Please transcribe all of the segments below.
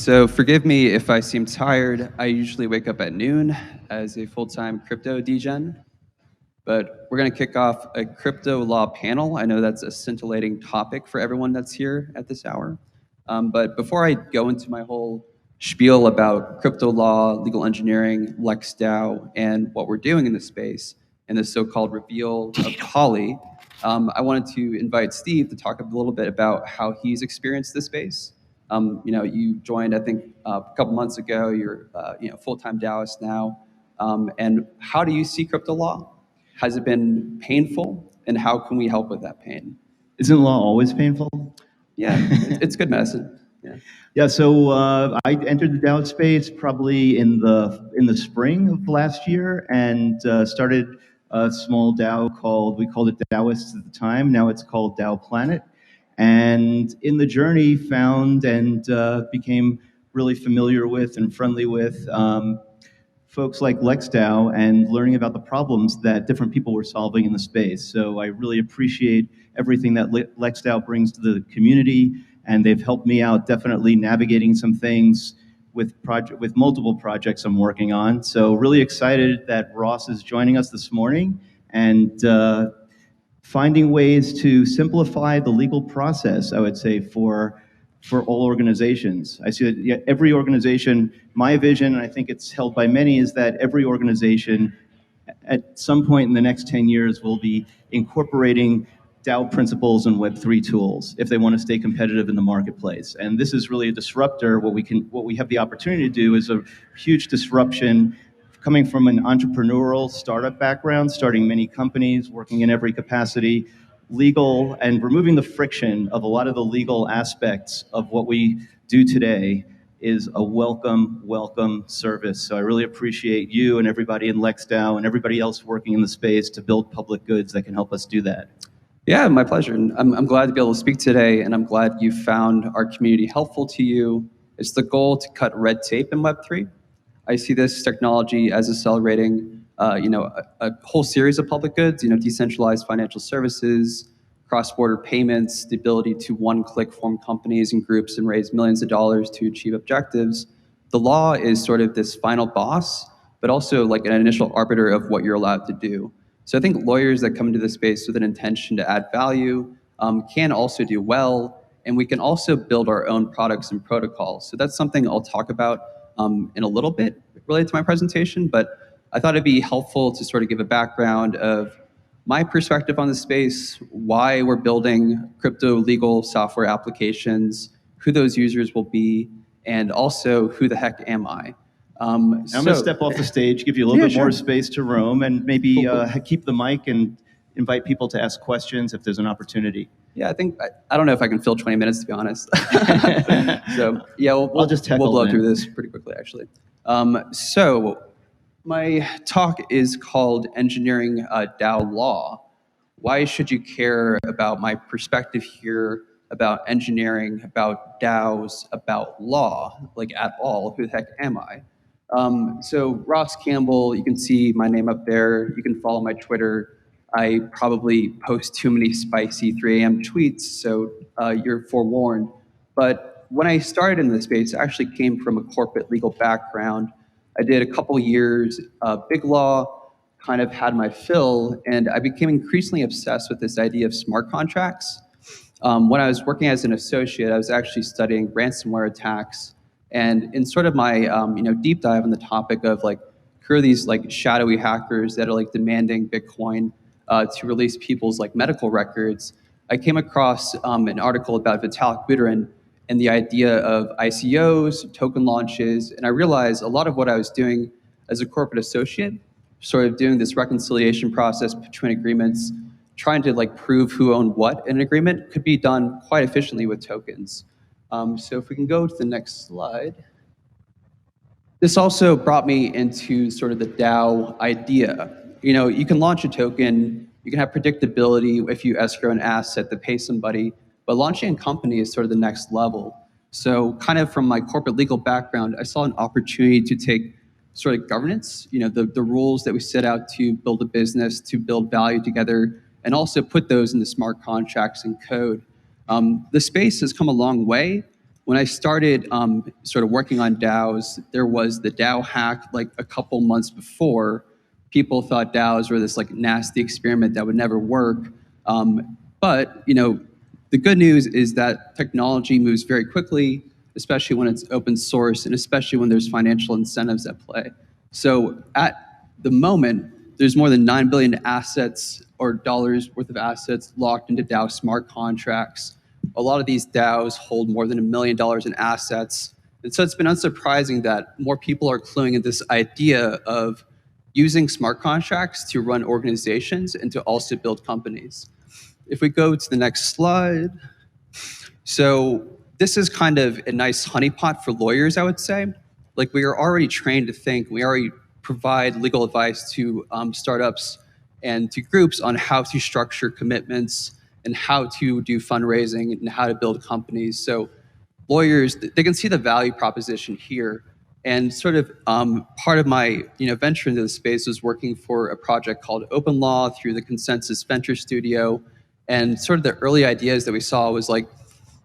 So forgive me if I seem tired. I usually wake up at noon as a full-time crypto degen, but we're going to kick off a crypto law panel. I know that's a scintillating topic for everyone that's here at this hour. But before I go into my whole spiel about crypto law, legal engineering, LexDAO, and what we're doing in this space, and the so-called reveal of Holly, I wanted to invite Steve to talk a little bit about how he's experienced this space. You joined, I think, a couple months ago. You're, full-time DAOist now. And how do you see crypto law? Has it been painful? And how can we help with that pain? Isn't law always painful? Yeah, it's good medicine. Yeah. So I entered the DAO space probably in the spring of last year, and started a small DAO we called it DAOists at the time. Now it's called DAO Planet. And in the journey, found and became really familiar with and friendly with folks like LexDAO, and learning about the problems that different people were solving in the space. So I really appreciate everything that LexDAO brings to the community, and they've helped me out definitely navigating some things with multiple projects I'm working on. So really excited that Ross is joining us this morning, and finding ways to simplify the legal process, I would say, for all organizations. I see that every organization, my vision, and I think it's held by many, is that every organization at some point in the next 10 years will be incorporating DAO principles and Web3 tools if they want to stay competitive in the marketplace. And this is really a disruptor. What we have the opportunity to do is a huge disruption, coming from an entrepreneurial startup background, starting many companies, working in every capacity, legal, and removing the friction of a lot of the legal aspects of what we do today is a welcome service. So I really appreciate you and everybody in LexDAO and everybody else working in the space to build public goods that can help us do that. Yeah, my pleasure. And I'm glad to be able to speak today, and I'm glad you found our community helpful to you. It's the goal to cut red tape in Web3. I see this technology as accelerating, a whole series of public goods, decentralized financial services, cross-border payments, the ability to one-click form companies and groups and raise millions of dollars to achieve objectives. The law is sort of this final boss, but also like an initial arbiter of what you're allowed to do. So I think lawyers that come into this space with an intention to add value can also do well, and we can also build our own products and protocols. So that's something I'll talk about in a little bit related to my presentation, but I thought it'd be helpful to sort of give a background of my perspective on the space, why we're building crypto legal software applications, who those users will be, and also who the heck am I? I'm going to step off the stage, give you a little bit more space to roam, and maybe cool. Keep the mic and invite people to ask questions if there's an opportunity. Yeah, I don't know if I can fill 20 minutes, to be honest. So yeah, we'll blow through this pretty quickly, actually. So my talk is called Engineering DAO Law. Why should you care about my perspective here about engineering, about DAOs, about law, like at all? Who the heck am I? So Ross Campbell, you can see my name up there. You can follow my Twitter. I probably post too many spicy 3 a.m. tweets, so you're forewarned. But when I started in this space, I actually came from a corporate legal background. I did a couple years big law, kind of had my fill, and I became increasingly obsessed with this idea of smart contracts. When I was working as an associate, I was actually studying ransomware attacks, and in sort of my deep dive on the topic of like, who are these like shadowy hackers that are like demanding Bitcoin to release people's like medical records, I came across an article about Vitalik Buterin and the idea of ICOs, token launches, and I realized a lot of what I was doing as a corporate associate, sort of doing this reconciliation process between agreements, trying to like prove who owned what in an agreement, could be done quite efficiently with tokens. So if we can go to the next slide. This also brought me into sort of the DAO idea. You can launch a token, you can have predictability if you escrow an asset to pay somebody, but launching a company is sort of the next level. So kind of from my corporate legal background, I saw an opportunity to take sort of governance, the rules that we set out to build a business, to build value together, and also put those into smart contracts and code. The space has come a long way, when I started sort of working on DAOs, there was the DAO hack like a couple months before. People thought DAOs were this like nasty experiment that would never work. But the good news is that technology moves very quickly, especially when it's open source and especially when there's financial incentives at play. So at the moment, there's more than 9 billion assets or dollars worth of assets locked into DAO smart contracts. A lot of these DAOs hold more than $1 million in assets. And so it's been unsurprising that more people are cluing into this idea of using smart contracts to run organizations and to also build companies. If we go to the next slide. So this is kind of a nice honeypot for lawyers, I would say. Like, we are already trained to think, we already provide legal advice to startups and to groups on how to structure commitments and how to do fundraising and how to build companies. So lawyers, they can see the value proposition here. And sort of part of my venture into the space was working for a project called Open Law through the Consensus Venture Studio. And sort of the early ideas that we saw was like,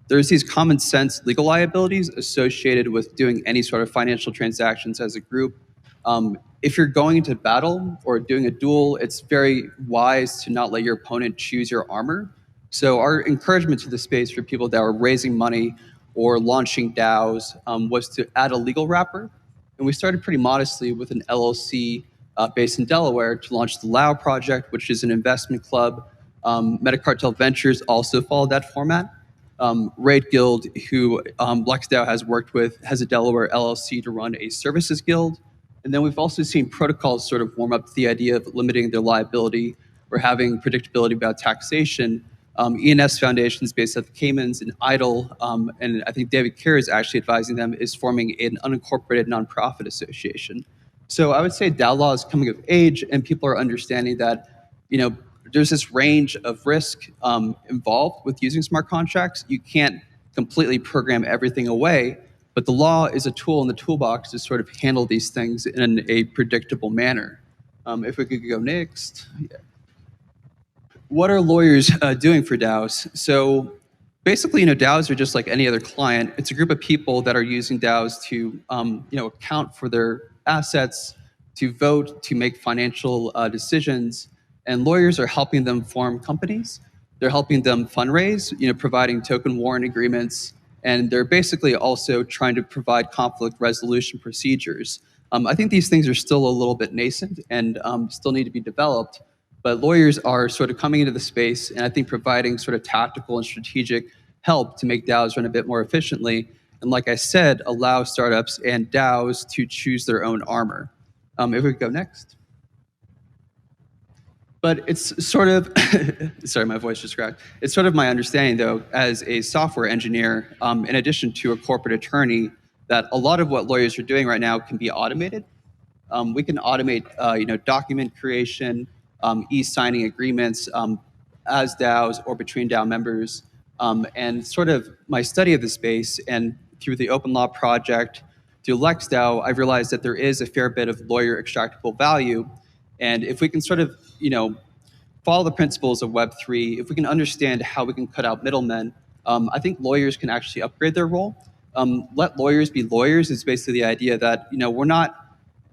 there's these common sense legal liabilities associated with doing any sort of financial transactions as a group. If you're going into battle or doing a duel, it's very wise to not let your opponent choose your armor. So our encouragement to the space for people that are raising money or launching DAOs was to add a legal wrapper. And we started pretty modestly with an LLC based in Delaware to launch the LAO project, which is an investment club. Metacartel Ventures also followed that format. Raid Guild, who LexDAO has worked with, has a Delaware LLC to run a services guild. And then we've also seen protocols sort of warm up to the idea of limiting their liability or having predictability about taxation. ENS Foundation is based at the Caymans, and IDLE, and I think David Kerr is actually advising them, is forming an unincorporated nonprofit association. So I would say DAO law is coming of age, and people are understanding that, there's this range of risk involved with using smart contracts. You can't completely program everything away, but the law is a tool in the toolbox to sort of handle these things in a predictable manner. If we could go next. Yeah. What are lawyers doing for DAOs? So basically, DAOs are just like any other client. It's a group of people that are using DAOs to account for their assets, to vote, to make financial decisions. And lawyers are helping them form companies. They're helping them fundraise, providing token warrant agreements. And they're basically also trying to provide conflict resolution procedures. I think these things are still a little bit nascent and still need to be developed. But lawyers are sort of coming into the space and I think providing sort of tactical and strategic help to make DAOs run a bit more efficiently. And like I said, allow startups and DAOs to choose their own armor. If we could go next. But it's sort of, sorry, my voice just cracked. It's sort of my understanding, though, as a software engineer, in addition to a corporate attorney, that a lot of what lawyers are doing right now can be automated. We can automate, document creation, e-signing agreements as DAOs or between DAO members. And sort of my study of the space and through the Open Law project, through LexDAO, I've realized that there is a fair bit of lawyer extractable value. And if we can sort of, follow the principles of Web3, if we can understand how we can cut out middlemen, I think lawyers can actually upgrade their role. Let lawyers be lawyers is basically the idea that, we're not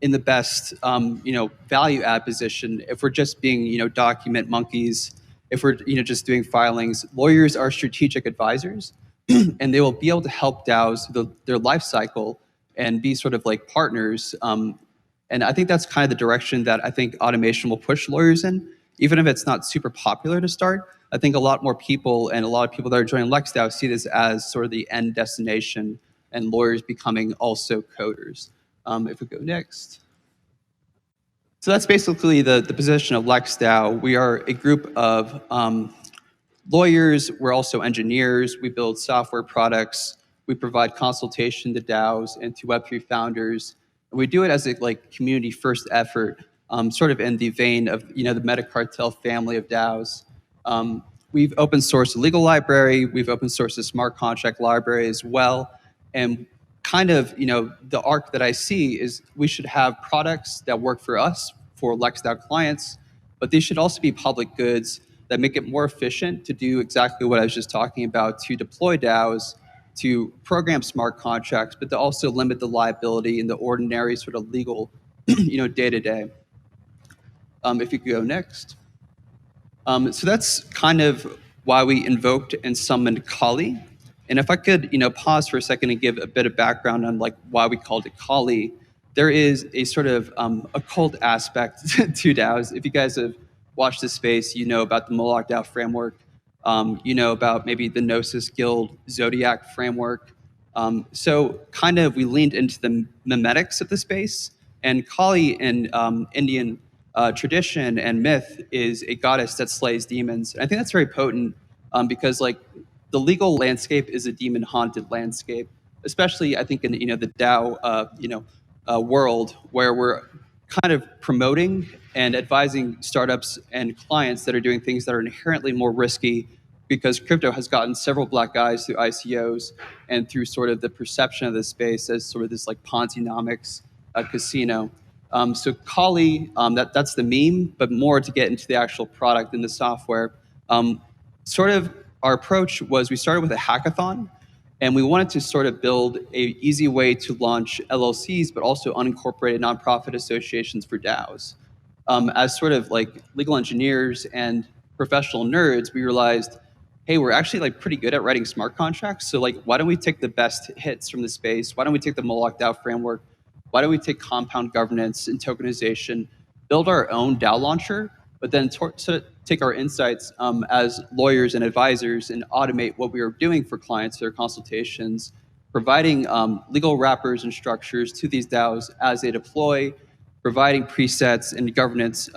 in the best, value add position if we're just being, document monkeys, if we're, just doing filings. Lawyers are strategic advisors, and they will be able to help DAOs through their life cycle and be sort of like partners. And I think that's kind of the direction that I think automation will push lawyers in. Even if it's not super popular to start, I think a lot more people and a lot of people that are joining LexDAO see this as sort of the end destination and lawyers becoming also coders. If we go next. So that's basically the position of LexDAO. We are a group of lawyers. We're also engineers. We build software products. We provide consultation to DAOs and to Web3 founders. And we do it as a community first effort, sort of in the vein of the Metacartel family of DAOs. We've open sourced a legal library. We've open sourced a smart contract library as well. And kind of the arc that I see is we should have products that work for us, for LexDAO clients, but these should also be public goods that make it more efficient to do exactly what I was just talking about, to deploy DAOs, to program smart contracts, but to also limit the liability in the ordinary sort of legal, day to day. If you could go next. So that's kind of why we invoked and summoned Kali. And if I could, pause for a second and give a bit of background on like why we called it Kali, there is a sort of occult aspect to DAOs. If you guys have watched this space, you know about the Moloch DAO framework. You know about maybe the Gnosis Guild Zodiac framework. So kind of we leaned into the memetics of the space. And Kali in Indian tradition and myth is a goddess that slays demons. And I think that's very potent because like the legal landscape is a demon-haunted landscape, especially I think in the DAO world where we're kind of promoting and advising startups and clients that are doing things that are inherently more risky because crypto has gotten several black eyes through ICOs and through sort of the perception of the space as sort of this like Ponzi-nomics casino. So Kali, that's the meme, but more to get into the actual product and the software. Sort of our approach was we started with a hackathon, and we wanted to sort of build an easy way to launch LLCs, but also unincorporated nonprofit associations for DAOs. As sort of like legal engineers and professional nerds, we realized, hey, we're actually like pretty good at writing smart contracts. So like, why don't we take the best hits from the space? Why don't we take the Moloch DAO framework? Why don't we take compound governance and tokenization, build our own DAO launcher, but then sort of take our insights as lawyers and advisors and automate what we are doing for clients, their consultations, providing legal wrappers and structures to these DAOs as they deploy, providing presets and governance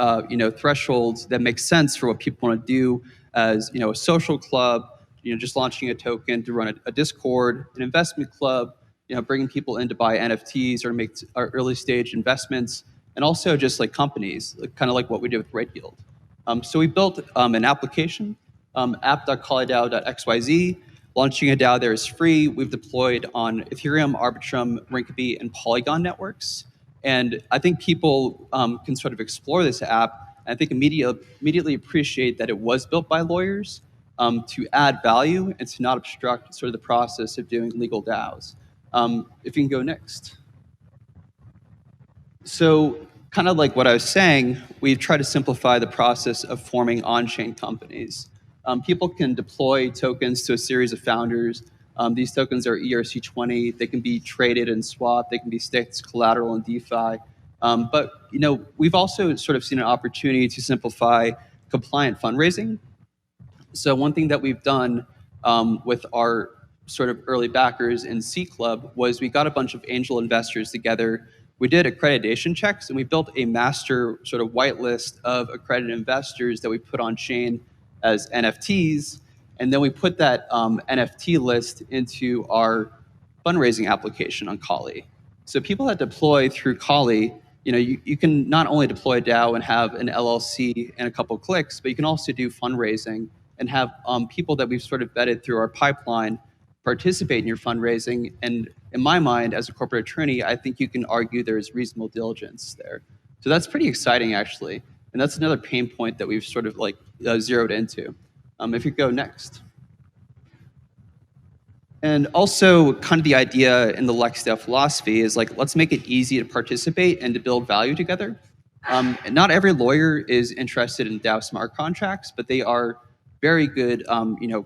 thresholds that make sense for what people want to do as a social club, just launching a token to run a Discord, an investment club, bringing people in to buy NFTs or make our early stage investments, and also just like companies, kind of like what we did with Red Yield. So we built an application, app.kolidao.xyz. Launching a DAO there is free. We've deployed on Ethereum, Arbitrum, Rinkeby, and Polygon networks. And I think people can sort of explore this app. I think immediately appreciate that it was built by lawyers to add value and to not obstruct sort of the process of doing legal DAOs. If you can go next. So kind of like what I was saying, we've tried to simplify the process of forming on-chain companies. People can deploy tokens to a series of founders. These tokens are ERC20. They can be traded and swapped. They can be staked as collateral in DeFi. But we've also sort of seen an opportunity to simplify compliant fundraising. So one thing that we've done with our sort of early backers in C Club was we got a bunch of angel investors together. We did accreditation checks, and we built a master sort of whitelist of accredited investors that we put on chain as NFTs. And then we put that NFT list into our fundraising application on Kali. So people that deploy through Kali, you can not only deploy a DAO and have an LLC and a couple clicks, but you can also do fundraising and have people that we've sort of vetted through our pipeline participate in your fundraising. And in my mind, as a corporate attorney, I think you can argue there's reasonable diligence there. So that's pretty exciting, actually. And that's another pain point that we've sort of like zeroed into. If you go next. And also kind of the idea in the LexDAO philosophy is like, let's make it easy to participate and to build value together. Not every lawyer is interested in DAO smart contracts, but they are very good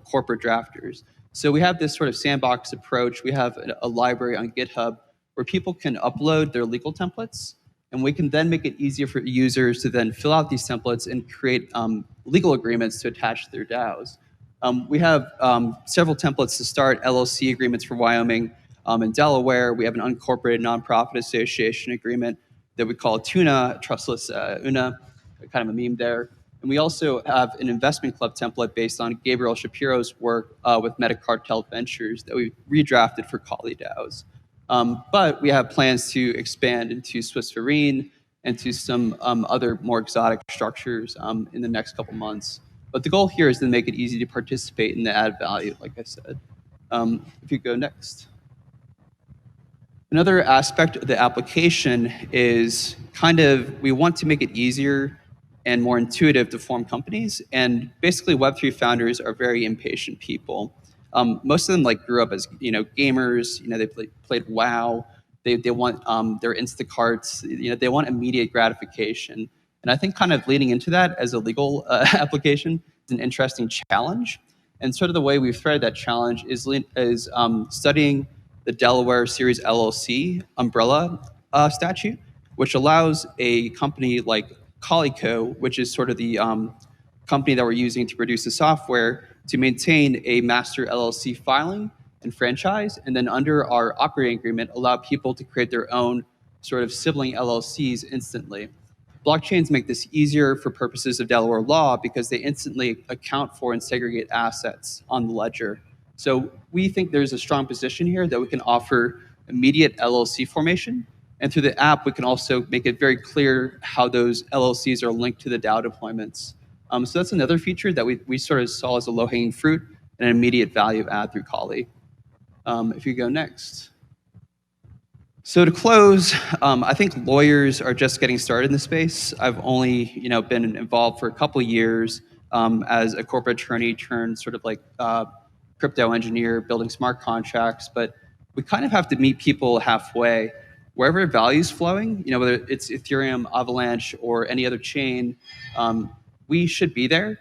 corporate drafters. So we have this sort of sandbox approach. We have a library on GitHub where people can upload their legal templates, and we can then make it easier for users to then fill out these templates and create legal agreements to attach to their DAOs. We have several templates to start, LLC agreements for Wyoming and Delaware. We have an unincorporated nonprofit association agreement that we call Tuna, Trustless Una, kind of a meme there. And we also have an investment club template based on Gabriel Shapiro's work with Metacartel Ventures that we redrafted for Kali DAOs. But we have plans to expand into Swiss Vereen and to some other more exotic structures in the next couple months. But the goal here is to make it easy to participate and to add value, like I said. If you go next. Another aspect of the application is kind of, we want to make it easier and more intuitive to form companies. And basically Web3 founders are very impatient people. most of them like grew up as gamers. They played WoW. They want their Instacarts. They want immediate gratification. And I think kind of leading into that as a legal application is an interesting challenge. And sort of the way we've threaded that challenge is studying the Delaware Series LLC umbrella statute, which allows a company like Calico, which is sort of the company that we're using to produce the software, to maintain a master LLC filing and franchise, and then under our operating agreement, allow people to create their own sort of sibling LLCs instantly. Blockchains make this easier for purposes of Delaware law because they instantly account for and segregate assets on the ledger. So we think there's a strong position here that we can offer immediate LLC formation. And through the app, we can also make it very clear how those LLCs are linked to the DAO deployments. So that's another feature that we sort of saw as a low-hanging fruit and an immediate value add through Kali. If you go next. So to close, I think lawyers are just getting started in the space. I've only been involved for a couple of years as a corporate attorney turned sort of like crypto engineer building smart contracts, but we kind of have to meet people halfway. Wherever value is flowing, whether it's Ethereum, Avalanche, or any other chain, we should be there.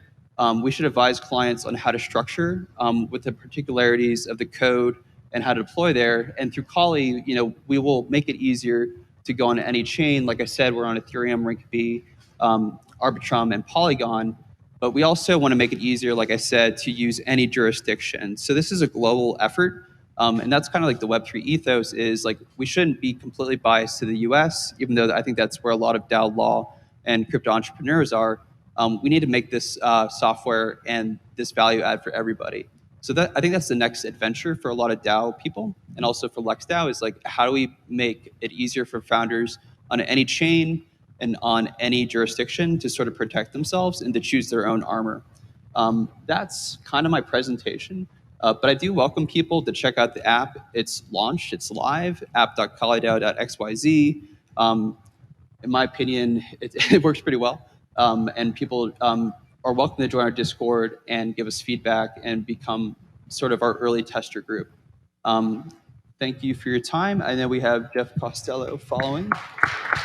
We should advise clients on how to structure with the particularities of the code and how to deploy there. And through Kali, we will make it easier to go on any chain. Like I said, we're on Ethereum, Rinkeby, Arbitrum, and Polygon. But we also want to make it easier, like I said, to use any jurisdiction. So this is a global effort. And that's kind of like the Web3 ethos is like we shouldn't be completely biased to the US, even though I think that's where a lot of DAO law and crypto entrepreneurs are. We need to make this software and this value add for everybody. So I think that's the next adventure for a lot of DAO people, and also for LexDAO is like, how do we make it easier for founders on any chain and on any jurisdiction to sort of protect themselves and to choose their own armor? That's kind of my presentation. But I do welcome people to check out the app. It's launched, it's live, app.kalidao.xyz. In my opinion, it works pretty well. And people are welcome to join our Discord and give us feedback and become sort of our early tester group. Thank you for your time. I know we have Jeff Costello following.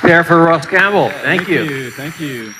There for Ross Campbell. Thank you. Thank you.